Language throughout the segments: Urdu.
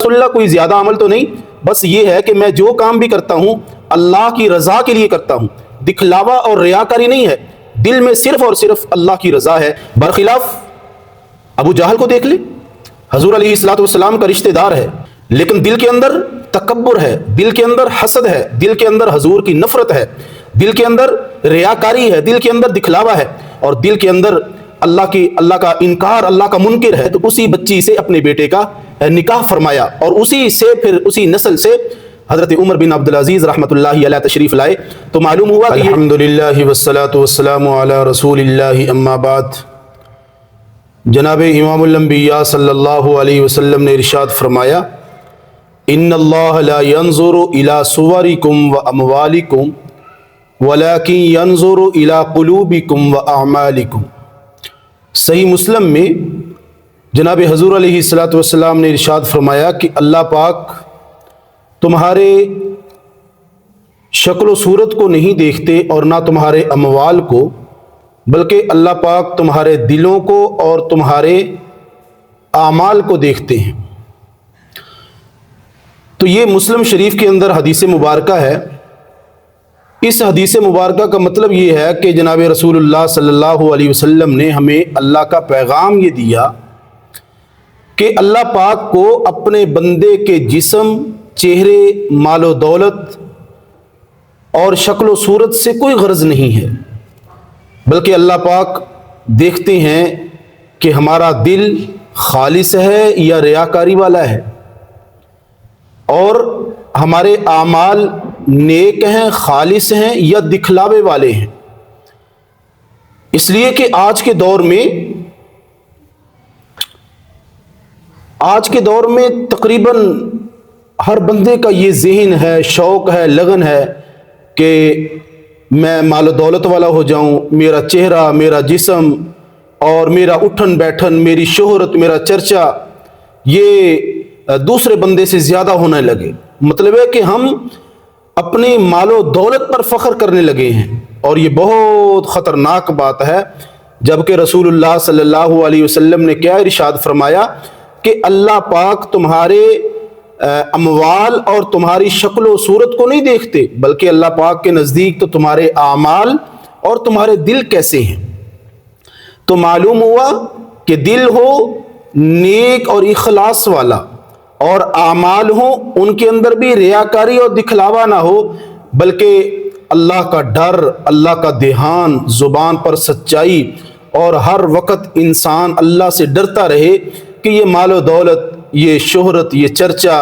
اللہ کوئی زیادہ عمل تو نہیں، بس یہ ہے کہ میں جو کام بھی کرتا ہوں اللہ کی رضا کے لیے کرتا ہوں، دکھلاوا اور ریاکاری نہیں ہے، دل میں صرف اور صرف اللہ کی رضا ہے۔ برخلاف ابو جہل کو دیکھ لیں، حضور علیہ الصلوۃ والسلام کا رشتہ دار ہے، لیکن دل کے اندر تکبر ہے، دل کے اندر حسد ہے، دل کے اندر حضور کی نفرت ہے، دل کے اندر ریاکاری ہے، دل کے اندر دکھلاوا ہے، اور دل کے اندر اللہ کا انکار، اللہ کا منکر ہے۔ تو اسی بچی سے اپنے بیٹے کا نکاح فرمایا، اور اسی نسل سے حضرت عمر بن عبدالعزیز رحمۃ اللہ علیہ تشریف لائے۔ تو معلوم ہوا کہ الحمدللہ والصلاۃ والسلام علی رسول اللہ، اما بعد۔ جناب امام الانبیاء صلی اللہ علیہ وسلم نے ارشاد فرمایا، ان اللہ لا ينظر الى صورکم واموالکم ولکن ينظر الى قلوبکم واعمالکم۔ صحیح مسلم میں جناب حضور علیہ الصلوۃ والسلام نے ارشاد فرمایا کہ اللہ پاک تمہارے شکل و صورت کو نہیں دیکھتے اور نہ تمہارے اموال کو، بلکہ اللہ پاک تمہارے دلوں کو اور تمہارے اعمال کو دیکھتے ہیں۔ تو یہ مسلم شریف کے اندر حدیث مبارکہ ہے۔ اس حدیث مبارکہ کا مطلب یہ ہے کہ جناب رسول اللہ صلی اللہ علیہ وسلم نے ہمیں اللہ کا پیغام یہ دیا کہ اللہ پاک کو اپنے بندے کے جسم، چہرے، مال و دولت اور شکل و صورت سے کوئی غرض نہیں ہے، بلکہ اللہ پاک دیکھتے ہیں کہ ہمارا دل خالص ہے یا ریاکاری والا ہے، اور ہمارے اعمال نیک ہیں، خالص ہیں یا دکھلاوے والے ہیں۔ اس لیے کہ آج کے دور میں تقریباً ہر بندے کا یہ ذہن ہے، شوق ہے، لگن ہے کہ میں مال و دولت والا ہو جاؤں، میرا چہرہ، میرا جسم اور میرا اٹھن بیٹھن، میری شہرت، میرا چرچا یہ دوسرے بندے سے زیادہ ہونے لگے۔ مطلب ہے کہ ہم اپنی مال و دولت پر فخر کرنے لگے ہیں، اور یہ بہت خطرناک بات ہے، جبکہ رسول اللہ صلی اللہ علیہ وسلم نے کیا ارشاد فرمایا کہ اللہ پاک تمہارے اموال اور تمہاری شکل و صورت کو نہیں دیکھتے، بلکہ اللہ پاک کے نزدیک تو تمہارے اعمال اور تمہارے دل کیسے ہیں۔ تو معلوم ہوا کہ دل ہو نیک اور اخلاص والا، اور اعمال ہوں ان کے اندر بھی ریاکاری اور دکھلاوا نہ ہو، بلکہ اللہ کا ڈر، اللہ کا دھیان، زبان پر سچائی، اور ہر وقت انسان اللہ سے ڈرتا رہے کہ یہ مال و دولت، یہ شہرت، یہ چرچا،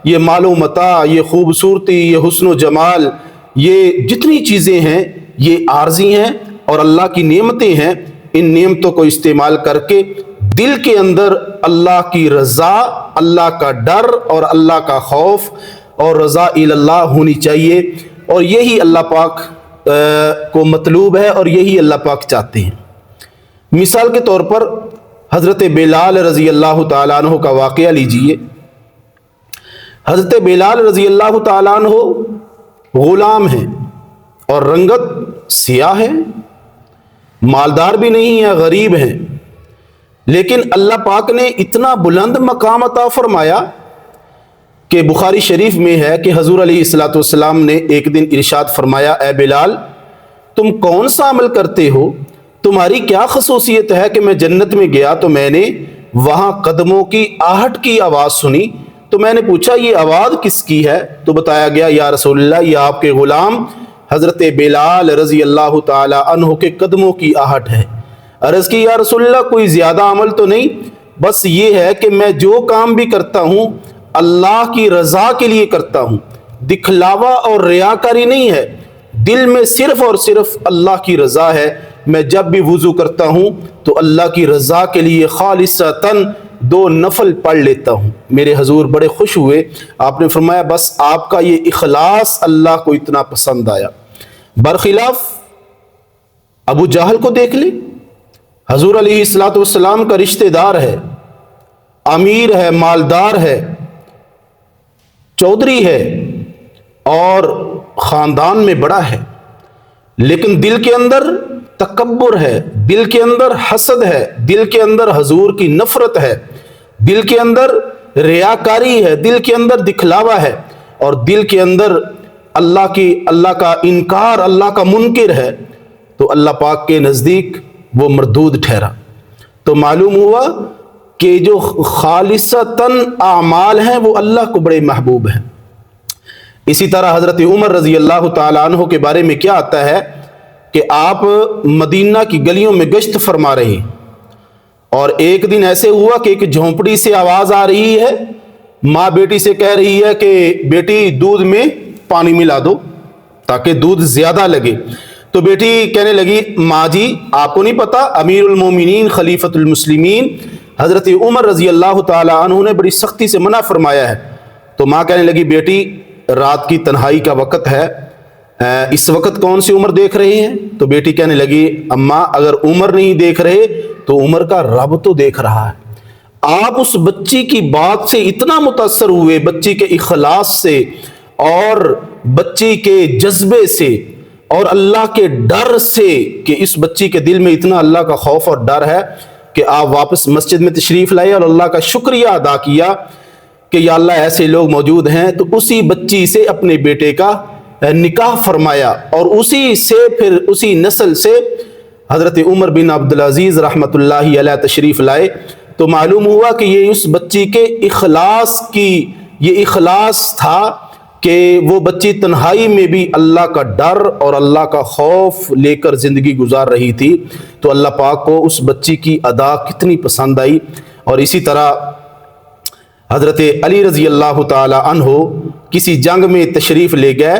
یہ مال و متاع، یہ خوبصورتی، یہ حسن و جمال، یہ جتنی چیزیں ہیں یہ عارضی ہیں اور اللہ کی نعمتیں ہیں۔ ان نعمتوں کو استعمال کر کے دل کے اندر اللہ کی رضا، اللہ کا ڈر اور اللہ کا خوف اور رضا اللہ ہونی چاہیے، اور یہی اللہ پاک کو مطلوب ہے اور یہی اللہ پاک چاہتے ہیں۔ مثال کے طور پر حضرت بلال رضی اللہ تعالیٰ عنہ کا واقعہ لیجئے۔ حضرت بلال رضی اللہ تعالیٰ عنہ غلام ہیں اور رنگت سیاہ ہے، مالدار بھی نہیں ہے، غریب ہیں، لیکن اللہ پاک نے اتنا بلند مقام عطا فرمایا کہ بخاری شریف میں ہے کہ حضور علیہ الصلوۃ والسلام نے ایک دن ارشاد فرمایا، اے بلال تم کون سا عمل کرتے ہو، تمہاری کیا خصوصیت ہے کہ میں جنت میں گیا تو میں نے وہاں قدموں کی آہٹ کی آواز سنی، تو میں نے پوچھا یہ آواز کس کی ہے، تو بتایا گیا یا رسول اللہ یہ آپ کے غلام حضرت بلال رضی اللہ تعالی عنہ کے قدموں کی آہٹ ہے۔ عرض کی یا رسول اللہ کوئی زیادہ عمل تو نہیں، بس یہ ہے کہ میں جو کام بھی کرتا ہوں اللہ کی رضا کے لیے کرتا ہوں، دکھلاوا اور ریاکاری نہیں ہے، دل میں صرف اور صرف اللہ کی رضا ہے۔ میں جب بھی وضو کرتا ہوں تو اللہ کی رضا کے لیے خالصتاً 2 نفل پڑھ لیتا ہوں۔ میرے حضور بڑے خوش ہوئے، آپ نے فرمایا بس آپ کا یہ اخلاص اللہ کو اتنا پسند آیا۔ برخلاف ابو جہل کو دیکھ لیں، حضور علیہ الصلوۃ والسلام کا رشتہ دار ہے، امیر ہے، مالدار ہے، چودھری ہے اور خاندان میں بڑا ہے، لیکن دل کے اندر تکبر ہے، دل کے اندر حسد ہے، دل کے اندر حضور کی نفرت ہے، دل کے اندر ریاکاری ہے، دل کے اندر دکھلاوا ہے، اور دل کے اندر اللہ کا انکار، اللہ کا منکر ہے، تو اللہ پاک کے نزدیک وہ مردود ٹھہرا۔ تو معلوم ہوا کہ جو خالصتاً اعمال ہیں وہ اللہ کو بڑے محبوب ہیں۔ اسی طرح حضرت عمر رضی اللہ تعالیٰ عنہ کے بارے میں کیا آتا ہے کہ آپ مدینہ کی گلیوں میں گشت فرما رہے ہیں، اور ایک دن ایسے ہوا کہ ایک جھونپڑی سے آواز آ رہی ہے، ماں بیٹی سے کہہ رہی ہے کہ بیٹی دودھ میں پانی ملا دو تاکہ دودھ زیادہ لگے۔ تو بیٹی کہنے لگی، ماں جی آپ کو نہیں پتا امیر المومنین خلیفۃ المسلمین حضرت عمر رضی اللہ تعالی عنہ نے بڑی سختی سے منع فرمایا ہے۔ تو ماں کہنے لگی، بیٹی رات کی تنہائی کا وقت ہے، اس وقت کون سی عمر دیکھ رہے ہیں؟ تو بیٹی کہنے لگی، اماں اگر عمر نہیں دیکھ رہے تو عمر کا رب تو دیکھ رہا ہے۔ آپ اس بچی کی بات سے اتنا متاثر ہوئے، بچی کے اخلاص سے اور بچی کے جذبے سے اور اللہ کے ڈر سے، کہ اس بچی کے دل میں اتنا اللہ کا خوف اور ڈر ہے کہ آپ واپس مسجد میں تشریف لائے اور اللہ کا شکریہ ادا کیا کہ یا اللہ ایسے لوگ موجود ہیں۔ تو اسی بچی سے اپنے بیٹے کا نکاح فرمایا، اور اسی نسل سے حضرت عمر بن عبدالعزیز رحمۃ اللہ علیہ تشریف لائے۔ تو معلوم ہوا کہ یہ اس بچی کے اخلاص تھا کہ وہ بچی تنہائی میں بھی اللہ کا ڈر اور اللہ کا خوف لے کر زندگی گزار رہی تھی۔ تو اللہ پاک کو اس بچی کی ادا کتنی پسند آئی۔ اور اسی طرح حضرت علی رضی اللہ تعالی عنہ کسی جنگ میں تشریف لے گئے،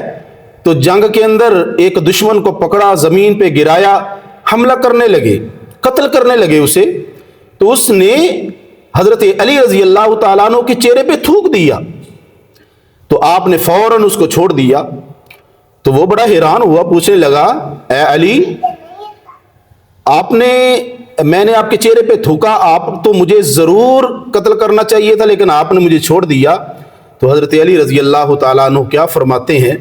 تو جنگ کے اندر ایک دشمن کو پکڑا، زمین پہ گرایا، حملہ کرنے لگے، قتل کرنے لگے اسے۔ تو اس نے حضرت علی رضی اللہ تعالیٰ عنہ کے چہرے پہ تھوک دیا، تو آپ نے فوراً اس کو چھوڑ دیا۔ تو وہ بڑا حیران ہوا، پوچھنے لگا، اے علی میں نے آپ کے چہرے پہ تھوکا، آپ تو مجھے ضرور قتل کرنا چاہیے تھا لیکن آپ نے مجھے چھوڑ دیا۔ تو حضرت علی رضی اللہ تعالیٰ عنہ کیا فرماتے ہیں؟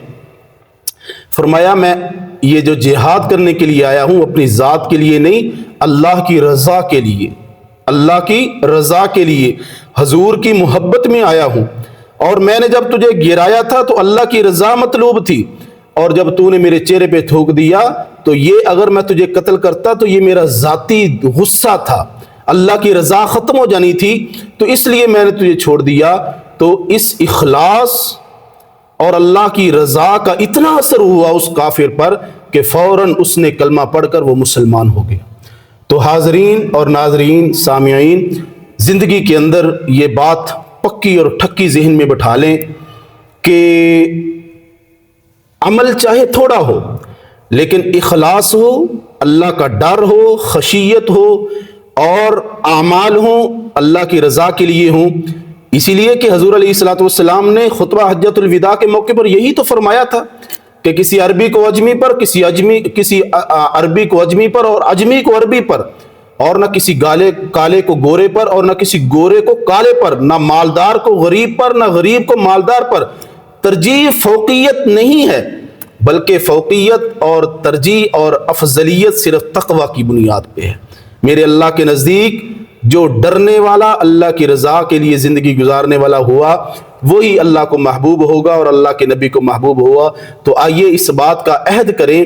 فرمایا، میں یہ جو جہاد کرنے کے لیے آیا ہوں اپنی ذات کے لیے نہیں، اللہ کی رضا کے لیے، اللہ کی رضا کے لیے، حضور کی محبت میں آیا ہوں۔ اور میں نے جب تجھے گرایا تھا تو اللہ کی رضا مطلوب تھی، اور جب تو نے میرے چہرے پہ تھوک دیا تو یہ اگر میں تجھے قتل کرتا تو یہ میرا ذاتی غصہ تھا، اللہ کی رضا ختم ہو جانی تھی، تو اس لیے میں نے تجھے چھوڑ دیا۔ تو اس اخلاص اور اللہ کی رضا کا اتنا اثر ہوا اس کافر پر کہ فوراً اس نے کلمہ پڑھ کر وہ مسلمان ہو گیا۔ تو حاضرین اور ناظرین سامعین، زندگی کے اندر یہ بات پکی اور ٹھکی ذہن میں بٹھا لیں کہ عمل چاہے تھوڑا ہو لیکن اخلاص ہو، اللہ کا ڈر ہو، خشیت ہو، اور اعمال ہوں اللہ کی رضا کے لیے ہوں۔ اسی لیے کہ حضور علیہ الصلوۃ والسلام نے خطبہ حجۃ الوداع کے موقع پر یہی تو فرمایا تھا کہ کسی عربی کو اجمی پر، کسی عربی کو اجمی پر اور اجمی کو عربی پر، اور نہ کسی کالے کو گورے پر اور نہ کسی گورے کو کالے پر، نہ مالدار کو غریب پر نہ غریب کو مالدار پر۔ ترجیح فوقیت نہیں ہے، بلکہ فوقیت اور ترجیح اور افضلیت صرف تقوی کی بنیاد پہ ہے۔ میرے اللہ کے نزدیک جو ڈرنے والا، اللہ کی رضا کے لیے زندگی گزارنے والا ہوا، وہی اللہ کو محبوب ہوگا اور اللہ کے نبی کو محبوب ہوا۔ تو آئیے اس بات کا عہد کریں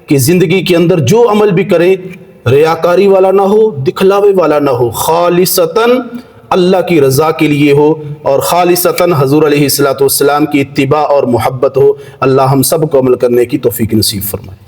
کہ زندگی کے اندر جو عمل بھی کریں ریاکاری والا نہ ہو، دکھلاوے والا نہ ہو، خالصتاً اللہ کی رضا کے لیے ہو، اور خالصتاً حضور علیہ الصلوۃ والسلام کی اتباع اور محبت ہو۔ اللہ ہم سب کو عمل کرنے کی توفیق نصیب فرمائے۔